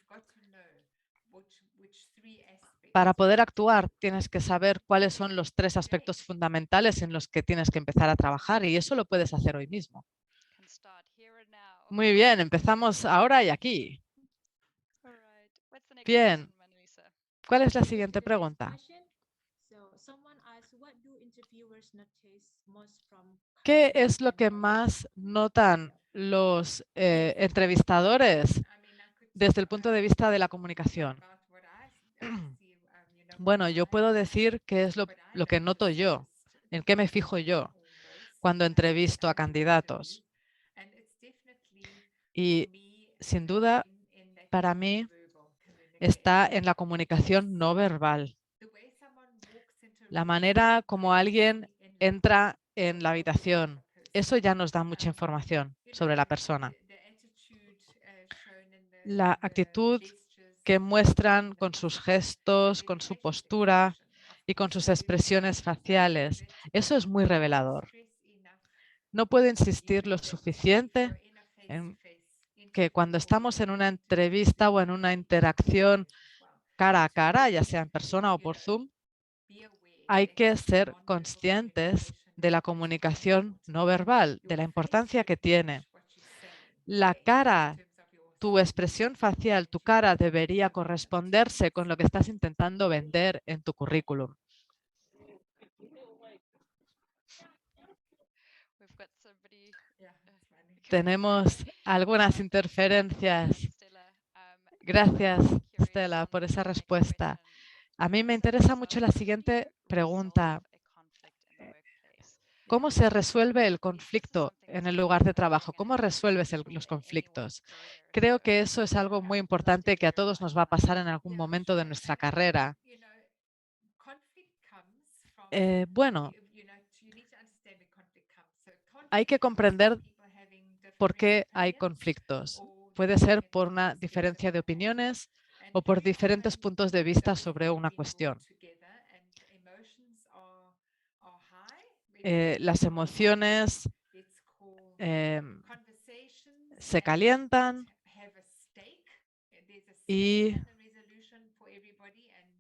Para poder actuar tienes que saber cuáles son los 3 aspectos fundamentales en los que tienes que empezar a trabajar y eso lo puedes hacer hoy mismo. Muy bien, empezamos ahora y aquí. Bien. ¿Cuál es la siguiente pregunta? ¿Qué es lo que más notan los entrevistadores desde el punto de vista de la comunicación? Bueno, yo puedo decir qué es lo que noto yo, en qué me fijo yo cuando entrevisto a candidatos. Y sin duda, para mí, está en la comunicación no verbal. La manera como alguien entra en la habitación, eso ya nos da mucha información sobre la persona. La actitud que muestran con sus gestos, con su postura y con sus expresiones faciales, eso es muy revelador. No puedo insistir lo suficiente en que cuando estamos en una entrevista o en una interacción cara a cara, ya sea en persona o por Zoom, hay que ser conscientes de la comunicación no verbal, de la importancia que tiene. La cara, tu expresión facial, tu cara debería corresponderse con lo que estás intentando vender en tu currículum. Tenemos algunas interferencias. Gracias, Stella, por esa respuesta. A mí me interesa mucho la siguiente pregunta. ¿Cómo se resuelve el conflicto en el lugar de trabajo? ¿Cómo resuelves los conflictos? Creo que eso es algo muy importante que a todos nos va a pasar en algún momento de nuestra carrera. Bueno, hay que comprender por qué hay conflictos. Puede ser por una diferencia de opiniones o por diferentes puntos de vista sobre una cuestión. Las emociones se calientan y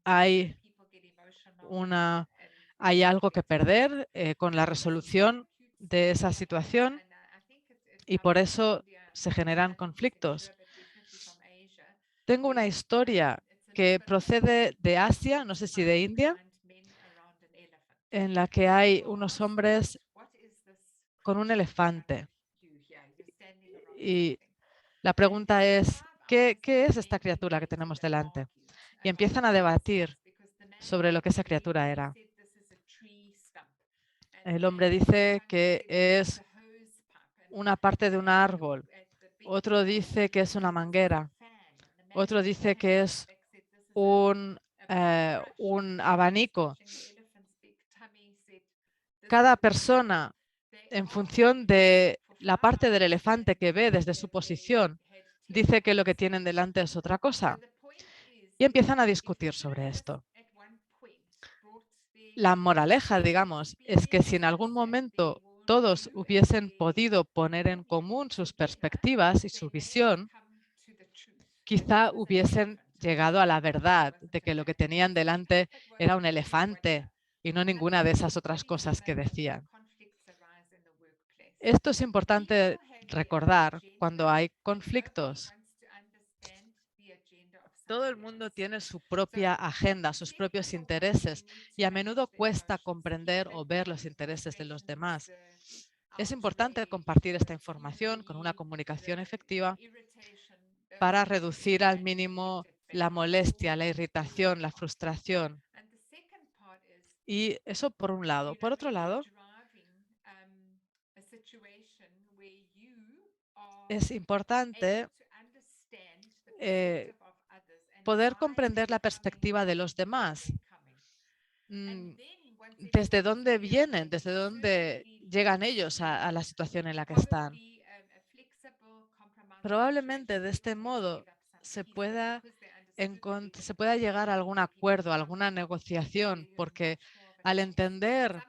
hay algo que perder con la resolución de esa situación y por eso se generan conflictos. Tengo una historia que procede de Asia, no sé si de India, en la que hay unos hombres con un elefante. Y la pregunta es, ¿qué es esta criatura que tenemos delante? Y empiezan a debatir sobre lo que esa criatura era. El hombre dice que es una parte de un árbol, otro dice que es una manguera, otro dice que es un abanico. Cada persona, en función de la parte del elefante que ve desde su posición, dice que lo que tienen delante es otra cosa. Y empiezan a discutir sobre esto. La moraleja, digamos, es que si en algún momento todos hubiesen podido poner en común sus perspectivas y su visión, quizá hubiesen llegado a la verdad de que lo que tenían delante era un elefante y no ninguna de esas otras cosas que decían. Esto es importante recordar cuando hay conflictos. Todo el mundo tiene su propia agenda, sus propios intereses y a menudo cuesta comprender o ver los intereses de los demás. Es importante compartir esta información con una comunicación efectiva para reducir al mínimo la molestia, la irritación, la frustración. Y eso por un lado. Por otro lado, es importante poder comprender la perspectiva de los demás. Desde dónde vienen, desde dónde llegan ellos a la situación en la que están. Probablemente de este modo se pueda llegar a algún acuerdo, a alguna negociación, porque al entender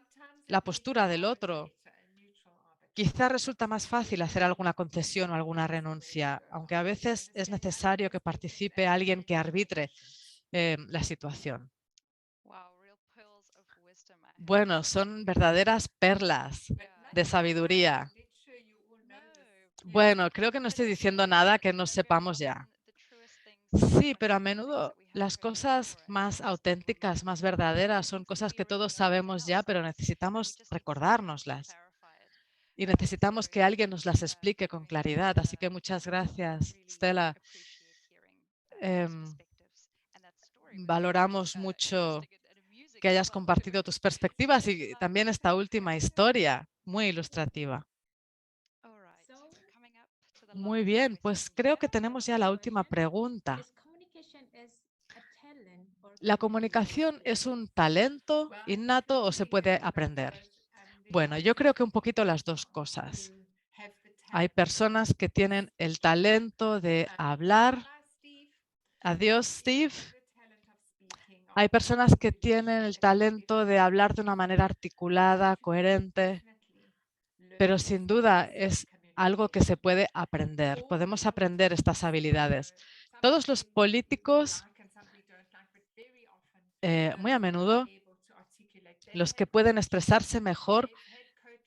la postura del otro, quizá resulta más fácil hacer alguna concesión o alguna renuncia, aunque a veces es necesario que participe alguien que arbitre la situación. Bueno, son verdaderas perlas de sabiduría. Bueno, creo que no estoy diciendo nada que no sepamos ya. Sí, pero a menudo las cosas más auténticas, más verdaderas, son cosas que todos sabemos ya, pero necesitamos recordárnoslas. Y necesitamos que alguien nos las explique con claridad. Así que muchas gracias, Stella. Valoramos mucho que hayas compartido tus perspectivas y también esta última historia, muy ilustrativa. Muy bien, pues creo que tenemos ya la última pregunta. ¿La comunicación es un talento innato o se puede aprender? Bueno, yo creo que un poquito las dos cosas. Hay personas que tienen el talento de hablar. Adiós, Steve. Hay personas que tienen el talento de hablar de una manera articulada, coherente, pero sin duda es algo que se puede aprender. Podemos aprender estas habilidades. Todos los políticos, muy a menudo, los que pueden expresarse mejor,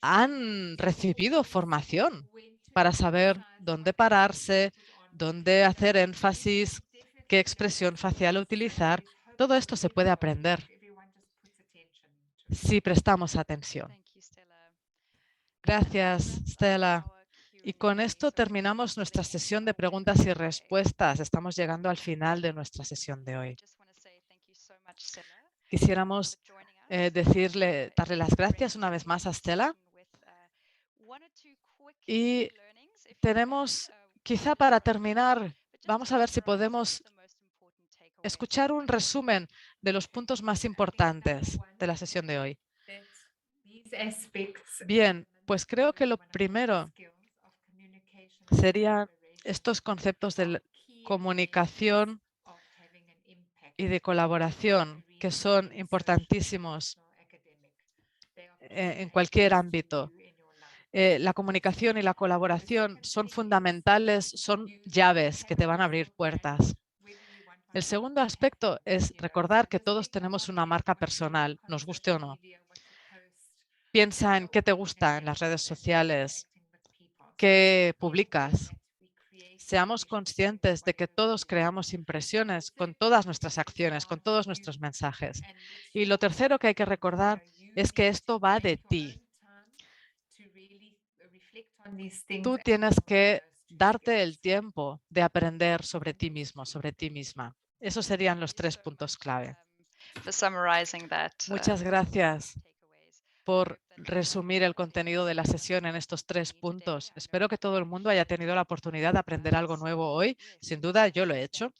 han recibido formación para saber dónde pararse, dónde hacer énfasis, qué expresión facial utilizar. Todo esto se puede aprender si prestamos atención. Gracias, Stella. Y con esto terminamos nuestra sesión de preguntas y respuestas. Estamos llegando al final de nuestra sesión de hoy. Quisiéramos darle las gracias una vez más a Stella. Y tenemos, quizá para terminar, vamos a ver si podemos escuchar un resumen de los puntos más importantes de la sesión de hoy. Bien, pues creo que lo primero serían estos conceptos de comunicación y de colaboración, que son importantísimos en cualquier ámbito. La comunicación y la colaboración son fundamentales, son llaves que te van a abrir puertas. El segundo aspecto es recordar que todos tenemos una marca personal, nos guste o no. Piensa en qué te gusta en las redes sociales, qué publicas. Seamos conscientes de que todos creamos impresiones con todas nuestras acciones, con todos nuestros mensajes. Y lo tercero que hay que recordar es que esto va de ti. Tú tienes que darte el tiempo de aprender sobre ti mismo, sobre ti misma. Esos serían los 3 puntos clave. Muchas gracias por resumir el contenido de la sesión en estos 3 puntos. Espero que todo el mundo haya tenido la oportunidad de aprender algo nuevo hoy. Sin duda, yo lo he hecho.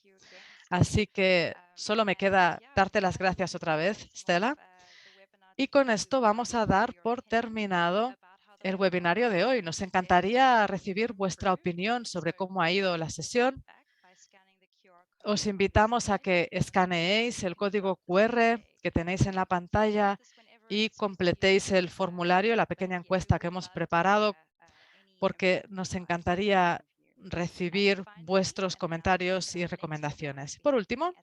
Así que solo me queda darte las gracias otra vez, Stella. Y con esto vamos a dar por terminado el webinario de hoy. Nos encantaría recibir vuestra opinión sobre cómo ha ido la sesión. Os invitamos a que escaneéis el código QR que tenéis en la pantalla y completéis el formulario, la pequeña encuesta que hemos preparado, porque nos encantaría recibir vuestros comentarios y recomendaciones. Por último,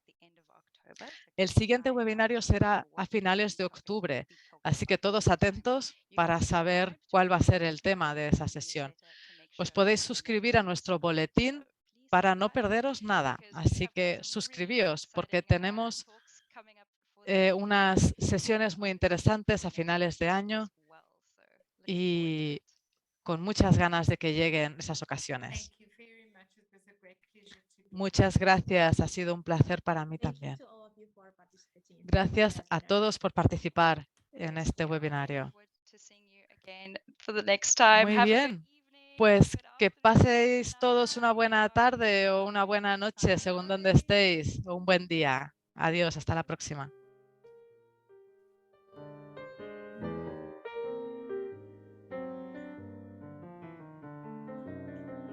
el siguiente webinario será a finales de octubre, así que todos atentos para saber cuál va a ser el tema de esa sesión. Os podéis suscribir a nuestro boletín para no perderos nada. Así que suscribíos porque tenemos unas sesiones muy interesantes a finales de año y con muchas ganas de que lleguen esas ocasiones. Thank you very much. It was a great pleasure to be Muchas gracias, ha sido un placer para mí Thank you también. to all of you for participating in this Gracias a webinar. todos por participar en este webinario. For the next time. Muy Have a good bien, evening, pues good que afternoon, paséis good todos una buena night. tarde o una buena noche según donde estéis, o un buen día. Adiós, hasta la próxima.